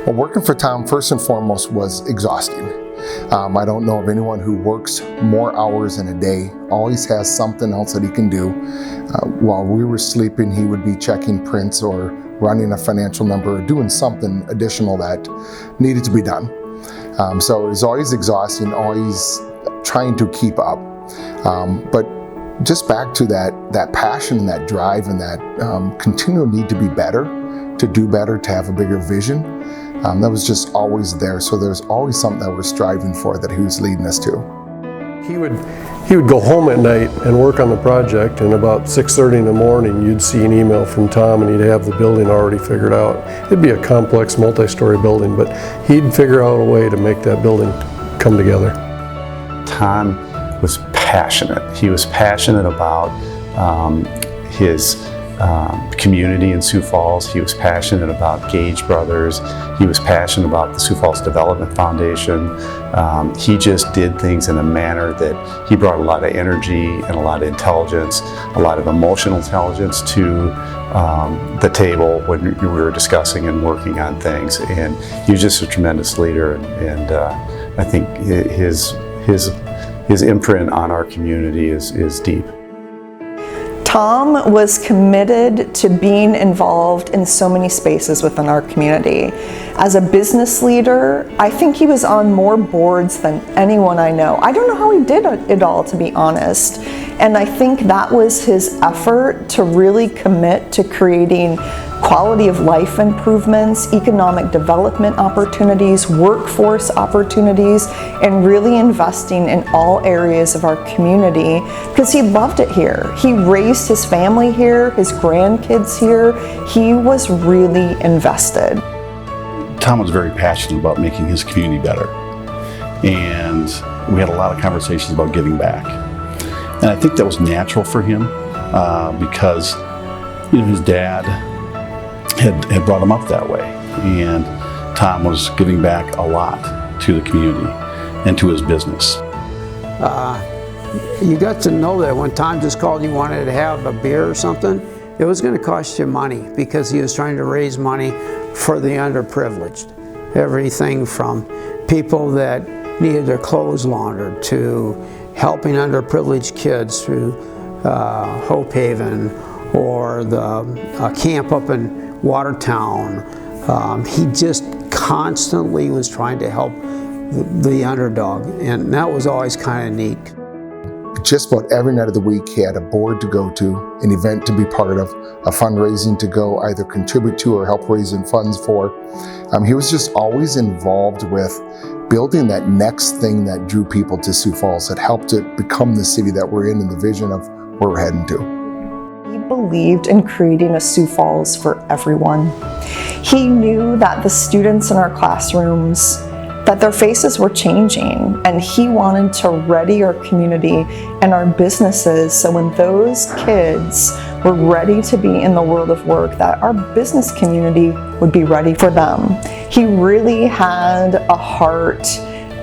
Well, working for Tom, first and foremost, was exhausting. I don't know of anyone who works more hours in a day, always has something else that he can do. While we were sleeping, he would be checking prints or running a financial number or doing something additional that needed to be done. So it was always exhausting, always trying to keep up. But just back to that passion and that drive and that continual need to be better, to do better, to have a bigger vision. That was just always there. So there's always something that we're striving for that he was leading us to. He would go home at night and work on the project, and about 6:30 in the morning you'd see an email from Tom and he'd have the building already figured out. It'd be a complex multi-story building, but he'd figure out a way to make that building come together. Tom was passionate. He was passionate about his community in Sioux Falls. He was passionate about Gage Brothers. He was passionate about the Sioux Falls Development Foundation. He just did things in a manner that he brought a lot of energy and a lot of intelligence, a lot of emotional intelligence to the table when we were discussing and working on things. And he was just a tremendous leader, and I think his imprint on our community is deep. Tom was committed to being involved in so many spaces within our community. As a business leader, I think he was on more boards than anyone I know. I don't know how he did it all, to be honest. And I think that was his effort to really commit to creating quality of life improvements, economic development opportunities, workforce opportunities, and really investing in all areas of our community because he loved it here. He raised his family here, his grandkids here. He was really invested. Tom was very passionate about making his community better, and we had a lot of conversations about giving back. And I think that was natural for him because his dad had brought him up that way, and Tom was giving back a lot to the community and to his business. You got to know that when Tom just called and you wanted to have a beer or something, it was going to cost you money because he was trying to raise money for the underprivileged. Everything from people that needed their clothes laundered to helping underprivileged kids through Hope Haven or the camp up in Watertown. He just constantly was trying to help the underdog, and that was always kind of neat. Just about every night of the week he had a board to go to, an event to be part of, a fundraising to go either contribute to or help raising funds for. He was just always involved with building that next thing that drew people to Sioux Falls, that helped it become the city that we're in and the vision of where we're heading to. He believed in creating a Sioux Falls for everyone. He knew that the students in our classrooms, that their faces were changing, and he wanted to ready our community and our businesses so when those kids were ready to be in the world of work, that our business community would be ready for them. He really had a heart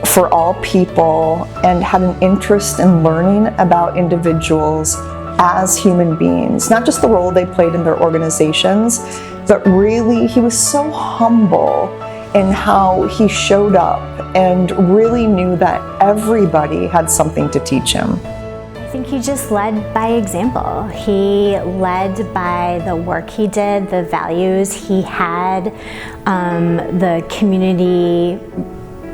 for all people and had an interest in learning about individuals as human beings, not just the role they played in their organizations, but really he was so humble in how he showed up and really knew that everybody had something to teach him. I think he just led by example. He led by the work he did, the values he had, the community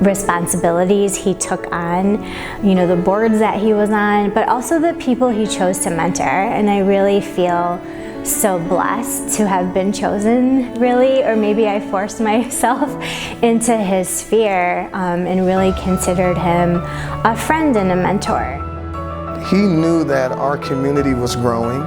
responsibilities he took on, the boards that he was on, but also the people he chose to mentor. And I really feel so blessed to have been chosen, really, or maybe I forced myself into his sphere and really considered him a friend and a mentor. He knew that our community was growing.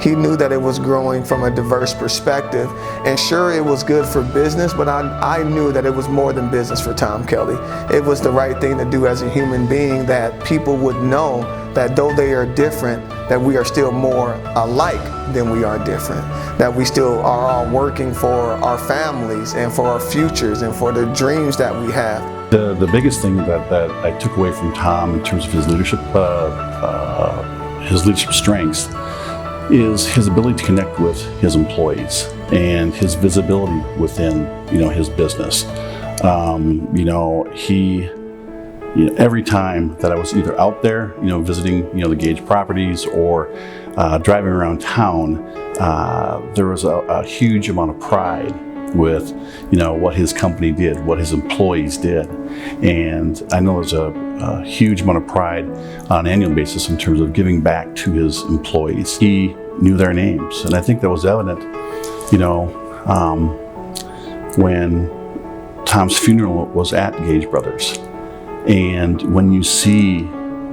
He knew that it was growing from a diverse perspective. And sure, it was good for business, but I knew that it was more than business for Tom Kelley. It was the right thing to do as a human being, that people would know that though they are different, that we are still more alike than we are different. That we still are all working for our families and for our futures and for the dreams that we have. The biggest thing that I took away from Tom in terms of his leadership strengths is his ability to connect with his employees and his visibility within, his business. Every time that I was either out there, visiting, the Gage properties or driving around town, there was a huge amount of pride with, what his company did, what his employees did. And I know there's a huge amount of pride on an annual basis in terms of giving back to his employees. He knew their names, and I think that was evident, when Tom's funeral was at Gage Brothers. And when you see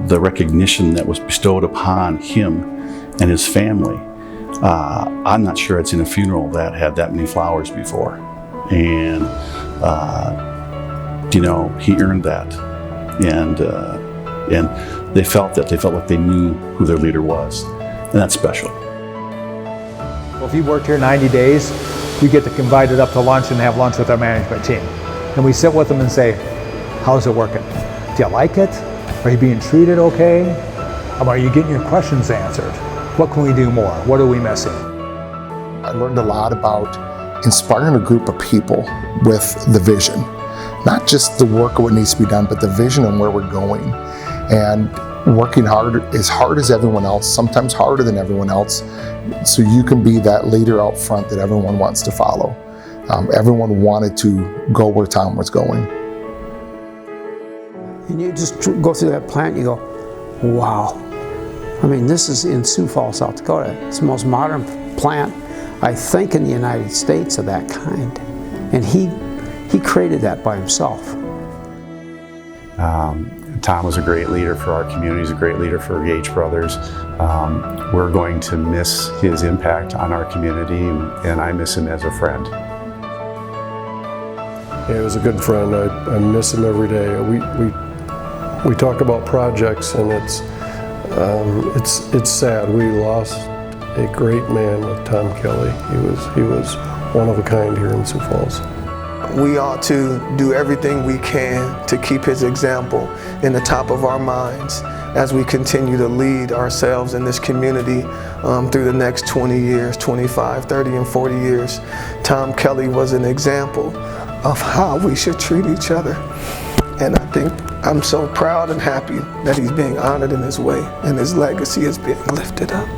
the recognition that was bestowed upon him and his family, I'm not sure I'd seen a funeral that had that many flowers before. And, he earned that. And they felt like they knew who their leader was. And that's special. Well, if you worked here 90 days, you get invited up to lunch and have lunch with our management team. And we sit with them and say, how's it working? Do you like it? Are you being treated okay? Are you getting your questions answered? What can we do more? What are we missing? I learned a lot about inspiring a group of people with the vision. Not just the work of what needs to be done, but the vision and where we're going. And working hard as everyone else, sometimes harder than everyone else, so you can be that leader out front that everyone wants to follow. Everyone wanted to go where Tom was going. And you just go through that plant and you go, wow. This is in Sioux Falls, South Dakota. It's the most modern plant, I think, in the United States of that kind. And he created that by himself. Tom was a great leader for our community. He's a great leader for Gage Brothers. We're going to miss his impact on our community, and I miss him as a friend. Yeah, he was a good friend. I miss him every day. We talk about projects, and it's sad. We lost a great man with Tom Kelley. He was one of a kind here in Sioux Falls. We ought to do everything we can to keep his example in the top of our minds as we continue to lead ourselves in this community through the next 20 years, 25, 30, and 40 years. Tom Kelley was an example of how we should treat each other. And I think I'm so proud and happy that he's being honored in his way and his legacy is being lifted up.